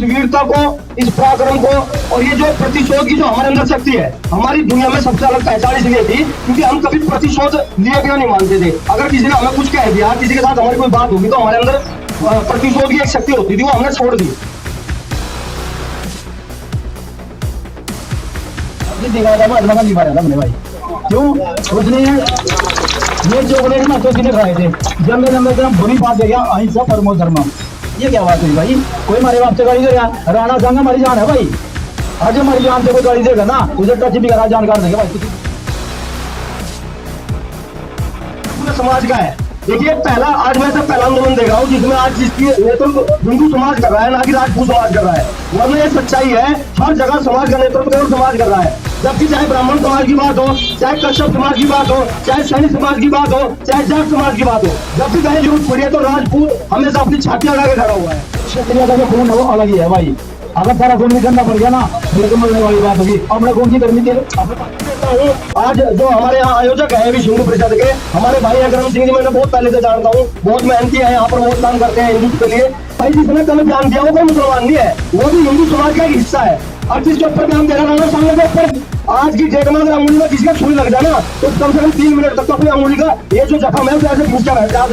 इस वीरता को, इस पराक्रम को और ये जो प्रतिशोध की जो हमारे अंदर शक्ति है, हमारी दुनिया में सबसे अलग पहचान इसलिए थी क्योंकि हम कभी प्रतिशोध लिए बिना नहीं मानते थे। अगर किसी ने हमें कुछ कह दिया, किसी के साथ हमारी कोई बात होगी तो हमारे अंदर प्रतिशोध की एक शक्ति होती थी, वो हमने छोड़ दी। भाई क्यों उसने ये चॉकलेट ना तो कितने खाए थे, जब मैं बुरी बात दे गया अहिंसा परमो धर्म, ये क्या बात हुई भाई? कोई हमारे बाप से गाड़ी देगा, राणा संग हमारी जान है भाई, आज हमारी जान से कोई गाड़ी देगा ना उसे टच भी करा जान कर देंगे भाई। पूरे समाज का है। देखिए पहला, आज मैं सब पहला आंदोलन देख रहा हूँ जिसमें आज जिसकी नेतृत्व हिंदू समाज कर रहा है, ना कि राजपूत समाज कर रहा है। वरना ये सच्चाई है, हर जगह समाज का नेतृत्व केवल समाज कर रहा है। जबकि चाहे ब्राह्मण समाज की बात हो, चाहे कश्यप समाज की बात हो, चाहे सैनिक समाज की बात हो, चाहे जाट समाज की बात हो, जब भी कहीं जरूरत पड़ी है तो राजपूत हमेशा अपनी छातियां लगा के खड़ा हुआ है। क्षत्रिय का जो खून है वो अलग ही है भाई, अगर सारा खून निकलना पड़ गया ना तो मरने वाली बात होगी। अपने खून की गर्मी के आज जो हमारे यहाँ आयोजक है विश्व हिंदू परिषद के, हमारे भाई अग्रम सिंह जी, मैंने बहुत पहले से जानता हूँ, बहुत मेहनती है, यहाँ पर बहुत काम करते हैं हिंदू के लिए। भाई जिसने कल ध्यान दिया वो कोई मुसलमान नहीं है, वो भी हिंदू समाज का एक हिस्सा है। और जिसके ऊपर ध्यान दे रहा है सामने के ऊपर, आज की डेट में अगर अंगुली में किसी का छुरी लग जाए ना तो कम से कम 3 मिनट तक तो अपनी अंगुली का ये जो जख्म है ऐसे पूछा रहता है।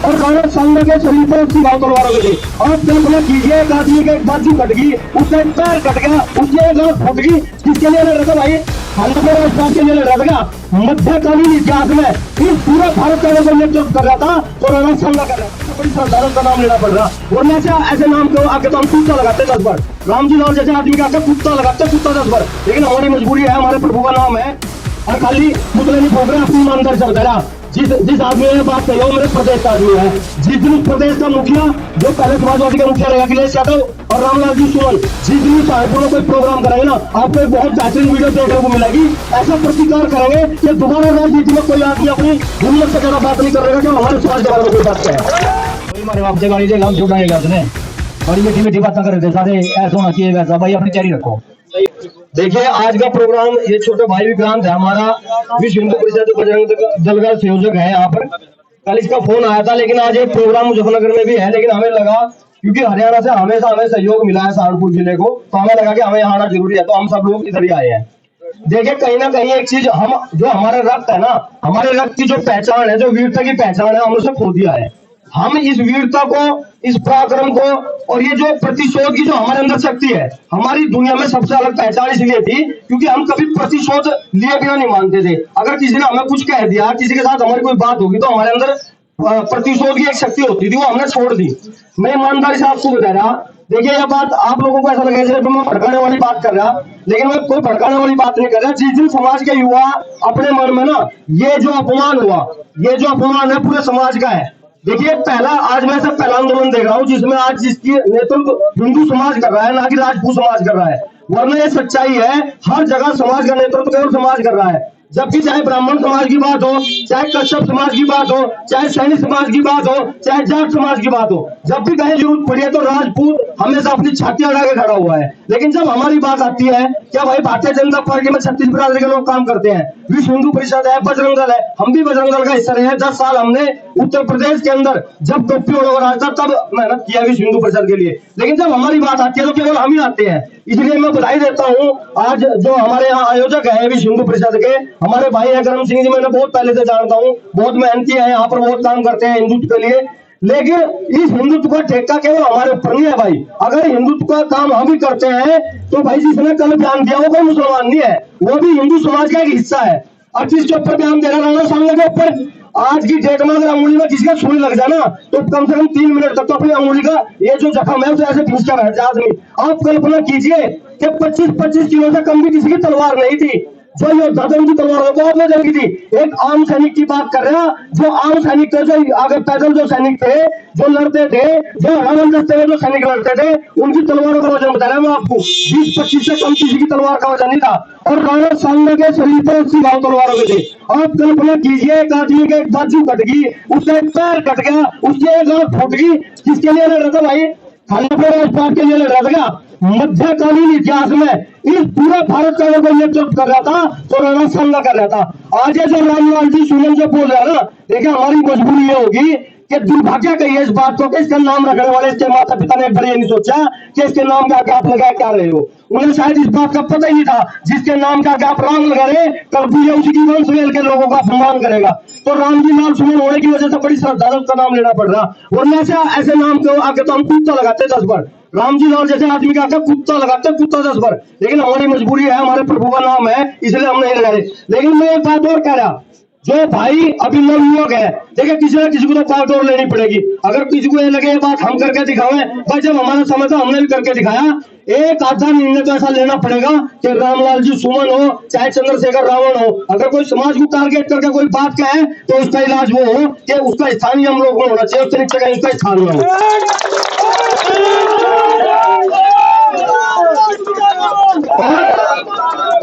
और कांग्रेस संघ के शरीर पर उसकी गाँव तलवारों के लिए और कल्पना कीजिए, एक आदमी का एक बाजू कट गई, उसका एक पैर कट गया, उसकी एक आंख फट गई, किसके लिए लड़ रहा था भाई? राजपाट के लिए लड़ रहा था। मध्यकालीन इतिहास में इस पूरा भारत का नेतृत्व कर रहा था और राणा संघ कर रहा था, बड़ी साधारण का नाम लेना पड़ रहा। वरना ऐसे नाम को आके तो हम कुत्ता लगाते 10 बार, रामजी लाल जैसे आदमी का कुत्ता लगाते, कुत्ता 10 बार, लेकिन हमारी मजबूरी है, हमारे प्रभु का नाम है और खाली पुतले नहीं फोड़ रहे, अपनी ईमानदारी चल रहा। जिस आदमी ने बात कही वो मेरे प्रदेश का आदमी है, जिस दिन उस प्रदेश का मुखिया जो पहले समाजवादी का मुखिया रहेगा अखिलेश यादव और रामलाल जी सुमन, जिस दिन सहारनपुर में कोई प्रोग्राम करेंगे ना आपको एक बहुत बेहतरीन वीडियो देखने को मिलेगी। ऐसा प्रतिकार करेंगे कि दोबारा राजनीति में कोई आदमी अपनी हिम्मत से ज्यादा बात नहीं करेगा जो हमारे समाज के बारे में कोई बात कहे। हमारे बाप से गाड़ी देगा, हम छुटाएगा उसने, बड़ी मीठी मीठी बातें कर रहे थे सारे, ऐसा होना चाहिए वैसा। भाई अपनी तैयारी रखो। देखिए आज का प्रोग्राम, ये छोटे भाई विक्रांत है हमारा, विश्व हिंदू परिषद बजरंग दल का संयोजक है यहाँ पर। कल इसका फोन आया था, लेकिन आज एक प्रोग्राम मुजफ्फरनगर में भी है, लेकिन हमें लगा क्योंकि हरियाणा से हमेशा हमें सहयोग मिला है सहारनपुर जिले को, तो हमें लगा कि हमें यहाँ आना जरूरी है, तो हम सब लोग इधर ही आए हैं। देखिए कहीं ना कहीं एक चीज, हम जो हमारे रक्त है ना, हमारे रक्त की जो पहचान है, जो वीरता की पहचान है, हमने उसे खो दिया है। हम इस वीरता को, इस पराक्रम को और ये जो प्रतिशोध की जो हमारे अंदर शक्ति है, हमारी दुनिया में सबसे अलग पहचान इसलिए थी क्योंकि हम कभी प्रतिशोध लिए बिना नहीं मानते थे। अगर किसी ने हमें कुछ कह दिया, किसी के साथ हमारी कोई बात होगी तो हमारे अंदर प्रतिशोध की एक शक्ति होती थी, वो हमने छोड़ दी। मैं ईमानदारी से आपको बता रहा, देखिए यह बात आप लोगों को ऐसा लगे जैसे मैं भड़काने वाली बात कर रहा, लेकिन मैं कोई भड़काने वाली बात नहीं कर रहा। जिस दिन समाज के युवा अपने मन में ना ये जो अपमान हुआ, ये जो अपमान है पूरे समाज का है। देखिए पहला, आज मैं सब पहला आंदोलन देख रहा हूँ जिसमें आज जिसकी नेतृत्व हिंदू समाज कर रहा है, ना कि राजपूत समाज कर रहा है। वरना ये सच्चाई है, हर जगह समाज का नेतृत्व केवल समाज कर रहा है। जबकि चाहे ब्राह्मण समाज की बात हो, चाहे कश्यप समाज की बात हो, चाहे सैनिक समाज की बात हो, चाहे जाट समाज की बात हो, जब भी कहीं जरूरत पड़ी है तो राजपूत हमेशा अपनी छातियां लगा के खड़ा हुआ है। लेकिन जब हमारी बात आती है, क्या भाई भारतीय जनता पार्टी में 36 बिरादरी के लोग काम करते हैं, विश्व हिंदू परिषद है, बजरंग दल है, हम भी बजरंग दल का हिस्सा रहे हैं। 10 साल हमने उत्तर प्रदेश के अंदर जब टोपी ओढ़ रहा था तब मेहनत किया विश्व हिंदू परिषद के लिए। लेकिन जब हमारी बात आती है तो केवल हम ही आते हैं। इसलिए मैं बधाई देता हूँ आज जो हमारे यहाँ आयोजक है विश्व हिंदू परिषद के, हमारे भाई अग्रम सिंह जी, मैंने बहुत पहले से जानता हूँ, बहुत मेहनती है, यहाँ पर बहुत काम करते हैं हिंदुत्व के लिए। लेकिन इस हिंदुत्व का ठेका केवल हमारे ऊपर नहीं है भाई। अगर हिंदुत्व का काम हम ही करते हैं तो भाई जिसने कल बयान दिया वो कोई मुसलमान नहीं है, वो भी हिंदू समाज का एक हिस्सा है। और जिसके ऊपर बयान दे रहा राणा संघ के ऊपर, आज की डेट में अगर अंगुली में किसी का छुरी लग जाए ना तो कम से कम 3 मिनट तक तो अपनी अंगुली का ये जो जख्म है उसे ऐसे पूछता रहता है आदमी। आप कल्पना कीजिए कि 25-25 किलो से कम भी किसी की तलवार नहीं थी, जो योद्धा थे उनकी तलवारों को आपने जंगी थी। एक आम सैनिक की बात कर रहा, जो आम सैनिक थे, जो आगे पैदल जो सैनिक थे, जो लड़ते थे, जो हवामन दस्ते में जो सैनिक लड़ते थे, उनकी तलवारों का वजन बता रहा मैं आपको, 20-25 से कम किसी की तलवार का वजन नहीं था। और राणा संघ के शरीर पर 80 घाव तलवारों के थे। आप कल्पना कीजिए, एक आदमी के एक बाजू कट गई, उसका एक पैर कट गया, उसकी एक आंख फूट गई, किसके लिए लड़ रहा था भाई? राजपाट के लिए लड़ रहा था। मध्यकालीन इतिहास में इस पूरा भारत का अगर नेतृत्व कर रहा था तो राणा संघ कर रहा था। आज जो रामलाल जी सुमन जो बोल रहा है ना, देखिए हमारी मजबूरी ये होगी कि दुर्भाग्य कही है इस बात को कि इसका नाम रखने वाले इसके माता पिता ने एक बार ये नहीं सोचा कि इसके नाम का क्या आप लगा क्या रहे हो। उन्हें शायद इस बात का पता ही नहीं था जिसके नाम का आप राम लगा रहे कल भी ये उसी वंश के लोगों का अपमान करेगा। तो राम जी नाम सुमन होने की वजह से बड़ी श्रद्धा से उसका नाम लेना पड़ रहा, वरना ऐसे नाम को आगे तो हम कुत्ता लगाते 10 बार। राम जी नाम जैसे आदमी का कुत्ता लगाते कुत्ता 10 बार, लेकिन हमारी मजबूरी है, हमारे प्रभु का नाम है इसलिए हम नहीं लगाए। लेकिन मैं एक बात और कह रहा, जो भाई अभी नवयुवक है, देखिए किसी न किसी को तो बात और लेनी पड़ेगी। अगर किसी को ये लगे ये बात हम करके दिखावे, भाई जब हमारा समय था हमने भी करके दिखाया। एक आधा निर्णय तो ऐसा लेना पड़ेगा कि रामलाल जी सुमन हो चाहे चंद्रशेखर रावण हो, अगर कोई समाज को टारगेट करके कोई बात कहे तो उसका इलाज वो हो कि उसका स्थान ही हम लोग को होना चाहिए, उससे नीचे कहीं उसका स्थान में हो।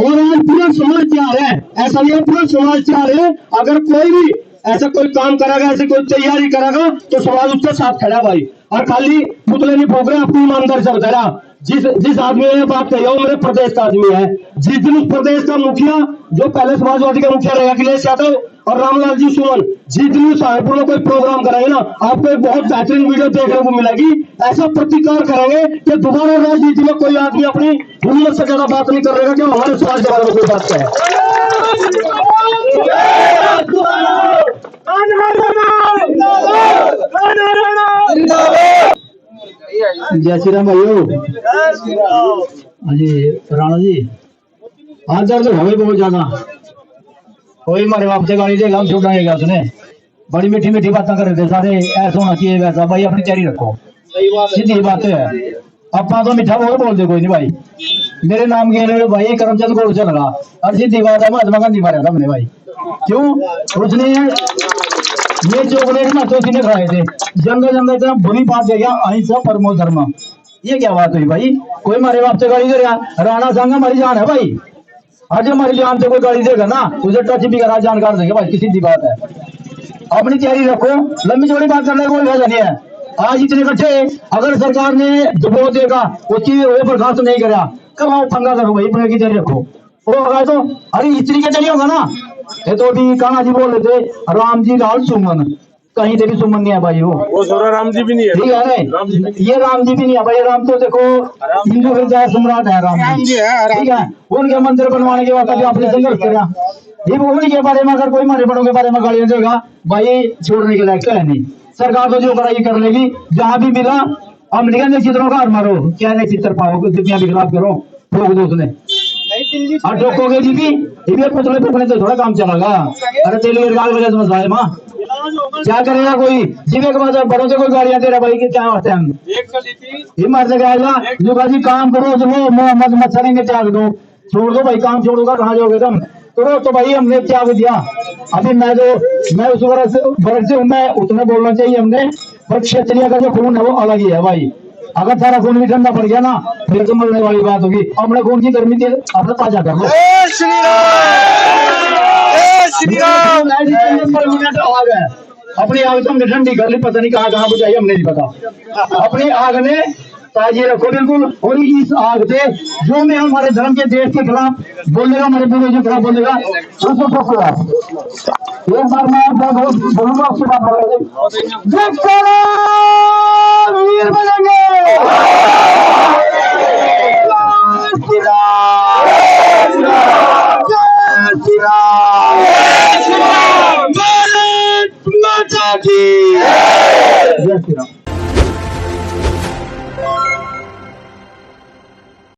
और आज पूरा समाज तैयार है, ऐसा नहीं है पूरा समाज तैयार है। अगर कोई भी ऐसा कोई काम करेगा, ऐसी कोई तैयारी करेगा तो समाज उसके साथ खड़ा भाई। और खाली पुतले नहीं फूक रहे, अपनी ईमानदारी से बता रहा। जिस आदमी ने बात कही वो मेरे प्रदेश का आदमी है। जिस दिन उस प्रदेश का मुखिया जो पहले समाजवादी का मुखिया रहे अखिलेश यादव और रामलाल जी सुमन, जिस दिन सहारनपुर में कोई प्रोग्राम कराएंगे ना, आपको एक बहुत बेहतरीन वीडियो देखने को मिलेगी। ऐसा प्रतिकार करेंगे कि दोबारा राजनीति में कोई आदमी अपनी हिम्मत से ज्यादा बात नहीं कर रहेगा कि हमारे समाज के बारे में कोई बात कहे। जय श्री राम भाइयों। जी राणा जी आज तो हमें बहुत ज्यादा कोई हमारे बाप से गाड़ी देगा हम छुड़ाएगा उसने, बड़ी मीठी मीठी बातें कर रहे थे सारे, ऐसा होना चाहिए वैसा। भाई अपनी तैयारी रखो, सीधी बात है। अपना तो मीठा बोल दे कोई नहीं भाई। मेरे नाम के भाई करमचंद गोड़ चल रहा और सीधी बात है महात्मा गांधी मारा था हमने भाई। क्यों उसने ये चॉकलेट ना तो उसी ने खाए थे। जंगल जंगल इतना बुरी बात दे गया अहिंसा परमो धर्म, ये क्या बात हुई भाई। कोई हमारे बाप से गाड़ी दे रहा, राणा संग हमारी जान है भाई। आज हमारी जान से कोई गाड़ी देगा ना उसे टच भी करा जान कर देंगे भाई, सीधी बात है। अपनी तैयारी रखो, लंबी चौड़ी बात करने का कोई वजह नहीं है। आज इतने इकट्ठे अगर सरकार ने दबाव देगा उसकी बर्खास्त नहीं करा कब आओ पंगा करो भाई, अपने की तैयारी रखो। वो अगर तो अरे स्त्री के चलिए होगा ना, ये तो अभी कान्हा जी बोल रहे थे राम जी लाल सुमन, कहीं से भी सुमन नहीं है भाई। वो सोरा राम जी भी नहीं है, ठीक है ना, ये राम जी भी नहीं है भाई। राम तो देखो हिंदू हृदय सम्राट है राम जी, ठीक है। उनके मंदिर बनवाने के बाद आपने संघर्ष किया, उनके बारे में अगर कोई हमारे बड़ों के बारे में गालियां देगा भाई छोड़ने के लायक है नहीं। सरकार तो जो कराई कर लेगी, जहां भी मिला हम निकलने चित्रों का हार मारो, क्या नहीं चित्र पाओगे, दुनिया भी खराब करो ठोक दो उसने और ठोकोगे जी भी पुतले फूकने से थोड़ा काम चलेगा। अरे तेल वजह समझ आए माँ क्या करेगा कोई जीवे के बाद बड़ों से कोई गाड़ियां दे रहा भाई कि क्या होते हैं हम मर से कहेगा जो भाई काम करो जो मोहम्मद मच्छरेंगे त्याग दो, छोड़ दो भाई काम छोड़ोगा कहाँ जाओगे तुम, तो भाई हमने त्याग दिया। अभी मैं उस वर्ग से हूँ, मैं उतना बोलना चाहिए हमने, पर क्षेत्रीय का जो खून है वो अलग ही है भाई। अगर सारा खून भी ठंडा पड़ गया ना फिर तो मरने वाली बात होगी। अपने खून की गर्मी अपना ताजा कर लो। अपनी आग तो हमने ठंडी कर ली, पता नहीं कहाँ कहाँ बुझाई हमने नहीं पता। अपनी आग ने ताजी रखो बिल्कुल। और इस आग से जो मैं हमारे धर्म के देश के खिलाफ बोलेगा, हमारे पूर्वजों के खिलाफ बोलेगा, एक बार मैं बोलूंगा उसके बाद वीर बनेंगे। माता की